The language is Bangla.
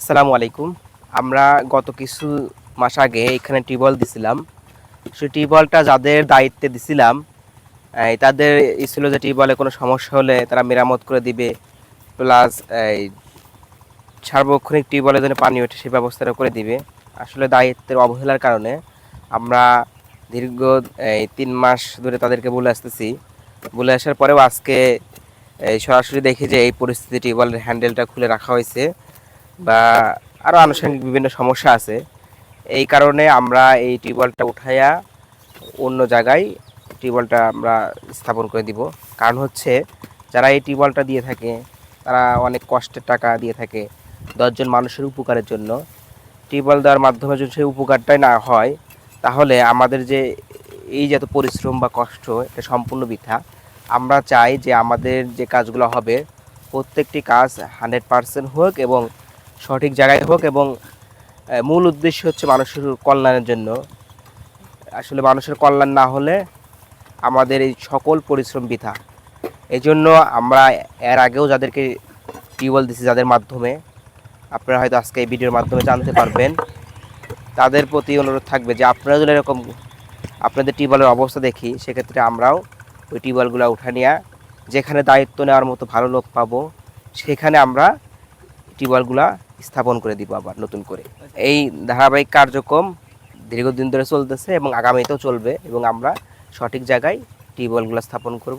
আসসালামু আলাইকুম। আমরা গত কিছু মাস আগে এখানে টিউবওয়েল দিছিলাম। সেই টিউবওয়েলটা যাদের দায়িত্বে দিছিলাম, তাদের ছিল যে টিউবওয়েলে কোনো সমস্যা হলে তারা মেরামত করে দিবে, প্লাস এই সার্বক্ষণিক টিউবওয়েলে যেন পানি ওঠে সেই ব্যবস্থাটা করে দিবে। আসলে দায়িত্বের অবহেলার কারণে আমরা দীর্ঘ ৩ মাস ধরে তাদেরকে বলে আসতেছি। বলে আসার পরেও আজকে সরাসরি দেখি যে এই পরিস্থিতি, টিউবওয়েলের হ্যান্ডেলটা খুলে রাখা হয়েছে বা আরও আনুষঙ্গিক বিভিন্ন সমস্যা আছে। এই কারণে আমরা এই টিউবওয়েলটা উঠাইয়া অন্য জায়গায় টিউবওয়েলটা আমরা স্থাপন করে দিব। কারণ হচ্ছে, যারা এই টিউবওয়েলটা দিয়ে থাকে তারা অনেক কষ্টের টাকা দিয়ে থাকে 10 জন মানুষের উপকারের জন্য। টিউবওয়েল দেওয়ার মাধ্যমে যদি সেই উপকারটাই না হয়, তাহলে আমাদের যে এই যে এত পরিশ্রম বা কষ্ট, এটা সম্পূর্ণ বৃথা। আমরা চাই যে আমাদের যে কাজগুলো হবে প্রত্যেকটি কাজ 100% হোক এবং সঠিক জায়গায় হোক, এবং মূল উদ্দেশ্য হচ্ছে মানুষের কল্যাণের জন্য। আসলে মানুষের কল্যাণ না হলে আমাদের এই সকল পরিশ্রম বৃথা। এই জন্য আমরা এর আগেও যাদেরকে টিউবওয়েল দিচ্ছি, যাদের মাধ্যমে আপনারা হয়তো আজকে এই ভিডিওর মাধ্যমে জানতে পারবেন, তাদের প্রতি অনুরোধ থাকবে যে আপনারা যদি এরকম আপনাদের টিউবওয়েলের অবস্থা দেখি, সেক্ষেত্রে আমরাও ওই টিউবওয়েলগুলো উঠা নিয়ে যেখানে দায়িত্ব নেওয়ার মতো ভালো লোক পাবো, সেখানে আমরা টিউবওয়েলগুলা স্থাপন করে দিব আবার নতুন করে। এই ধারাবাহিক কার্যক্রম দীর্ঘদিন ধরে চলতেছে এবং আগামীতেও চলবে, এবং আমরা সঠিক জায়গায় টিউবওয়েলগুলো স্থাপন করব।